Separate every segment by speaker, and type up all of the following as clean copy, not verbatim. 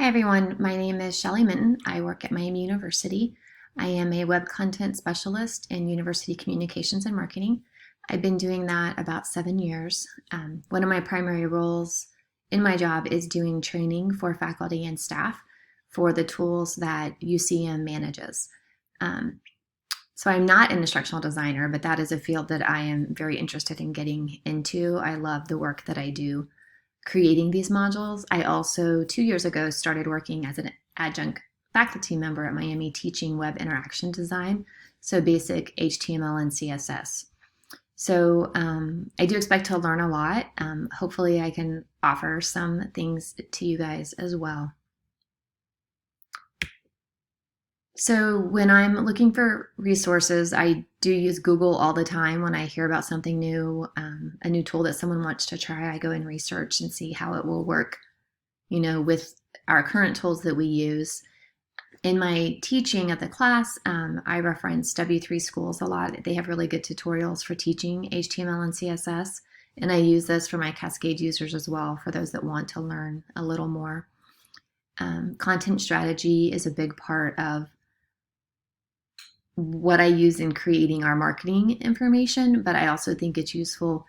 Speaker 1: Hi everyone, my name is Shelly Minton. I work at Miami University. I am a web content specialist in university communications and marketing. I've been doing that about 7 years. One of my primary roles in my job is doing training for faculty and staff for the tools that UCM manages. So I'm not an instructional designer, but that is a field that I am very interested in getting into. I love the work that I do creating these modules. I also, 2 years ago, started working as an adjunct faculty member at Miami teaching web interaction design, so basic HTML and CSS. So I do expect to learn a lot. Hopefully I can offer some things to you guys as well. So when I'm looking for resources, I do use Google all the time. When I hear about something new, a new tool that someone wants to try, I go and research and see how it will work, with our current tools that we use. In my teaching at the class, I reference W3 Schools a lot. They have really good tutorials for teaching HTML and CSS, and I use this for my Cascade users as well, for those that want to learn a little more. Content strategy is a big part of what I use in creating our marketing information, but I also think it's useful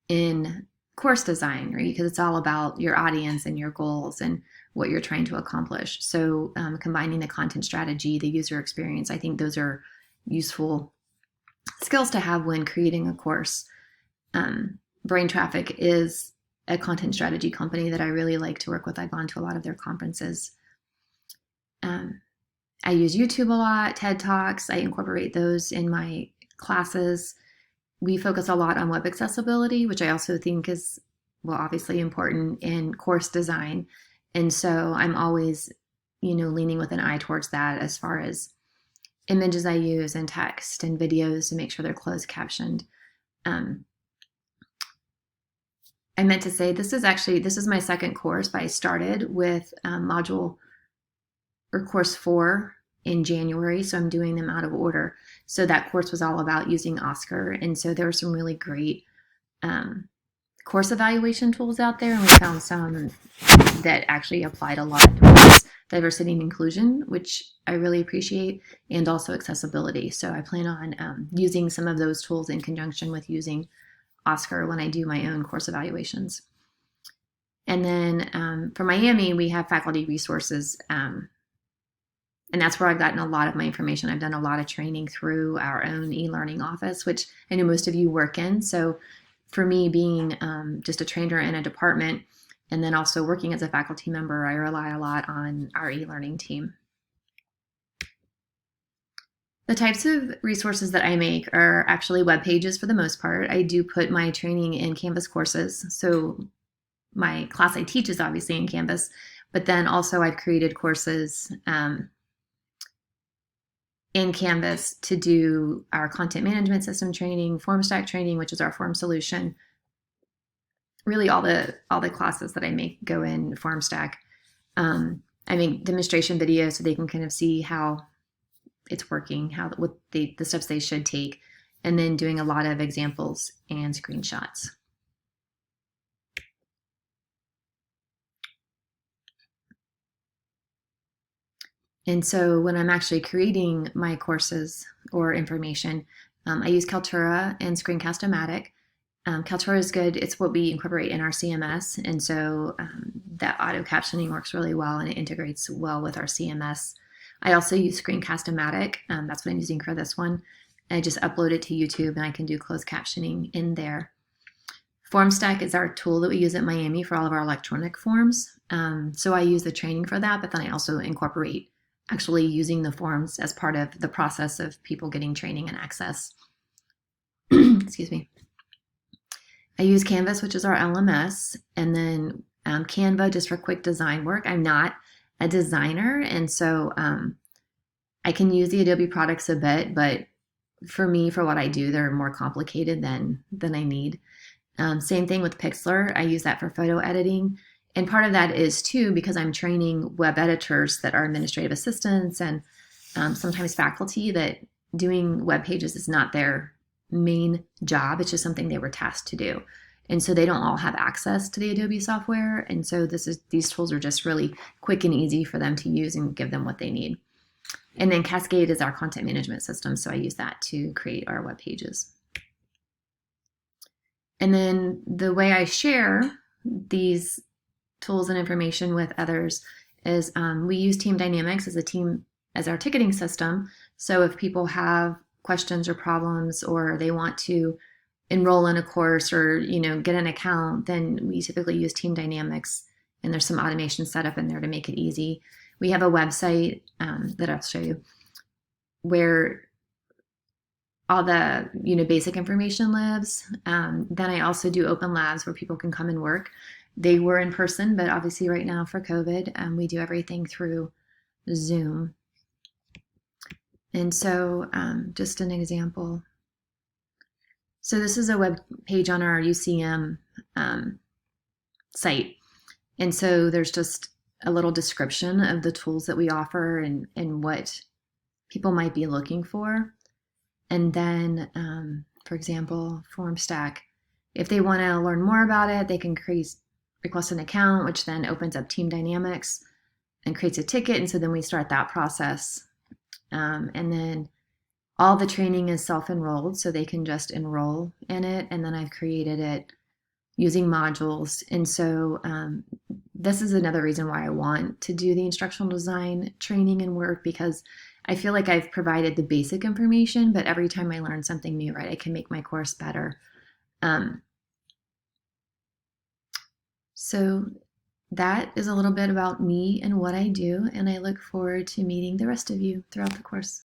Speaker 1: in course design, right? Because it's all about your audience and your goals and what you're trying to accomplish. So combining the content strategy, the user experience, I think those are useful skills to have when creating a course. Brain Traffic is a content strategy company that I really like to work with. I've gone to a lot of their conferences. I use YouTube a lot, TED Talks. I incorporate those in my classes. We focus a lot on web accessibility, which I also think is, obviously important in course design. And so I'm always, leaning with an eye towards that as far as images I use and text and videos to make sure they're closed captioned. I meant to say this is my second course, but I started with course 4 in January, so I'm doing them out of order. So that course was all about using Oscar, and so there were some really great course evaluation tools out there, and we found some that actually applied a lot towards diversity and inclusion, which I really appreciate, and also accessibility. So I plan on using some of those tools in conjunction with using Oscar when I do my own course evaluations. And then for Miami, we have faculty resources, and that's where I've gotten a lot of my information. I've done a lot of training through our own e-learning office, which I know most of you work in. So for me, being just a trainer in a department and then also working as a faculty member, I rely a lot on our e-learning team. The types of resources that I make are actually web pages for the most part. I do put my training in Canvas courses. So my class I teach is obviously in Canvas, but then also I've created courses in Canvas to do our content management system training, FormStack training, which is our form solution. Really all the classes that I make go in FormStack. I make demonstration videos so they can kind of see how it's working, what the steps they should take, and then doing a lot of examples and screenshots. And so when I'm actually creating my courses or information, I use Kaltura and Screencast-O-Matic. Kaltura is good. It's what we incorporate in our CMS. And so that auto captioning works really well and it integrates well with our CMS. I also use Screencast-O-Matic. That's what I'm using for this one. I just upload it to YouTube and I can do closed captioning in there. FormStack is our tool that we use at Miami for all of our electronic forms. So I use the training for that, but then I also incorporate actually using the forms as part of the process of people getting training and access. Excuse me. I use Canvas, which is our LMS, and then Canva just for quick design work. I'm not a designer, and so I can use the Adobe products a bit, but for me, for what I do, they're more complicated than I need. Same thing with Pixlr. I use that for photo editing. And part of that is too because I'm training web editors that are administrative assistants and sometimes faculty that doing web pages is not their main job. It's just something they were tasked to do. And so they don't all have access to the Adobe software. And so these tools are just really quick and easy for them to use and give them what they need. And then Cascade is our content management system, so I use that to create our web pages. And then the way I share these tools and information with others is we use Team Dynamics as our ticketing system. So if people have questions or problems, or they want to enroll in a course, or get an account, then we typically use Team Dynamics, and there's some automation set up in there to make it easy. We have a website that I'll show you where all the basic information lives. Then I also do open labs where people can come and work. They were in person, but obviously right now for COVID, we do everything through Zoom. And so just an example. So this is a web page on our UCM site. And so there's just a little description of the tools that we offer and what people might be looking for. And then, for example, FormStack, if they want to learn more about it, they can request an account, which then opens up Team Dynamics and creates a ticket. And so then we start that process. And then all the training is self-enrolled, so they can just enroll in it. And then I've created it using modules. And so this is another reason why I want to do the instructional design training and work, because I feel like I've provided the basic information, but every time I learn something new, right, I can make my course better. So that is a little bit about me and what I do, and I look forward to meeting the rest of you throughout the course.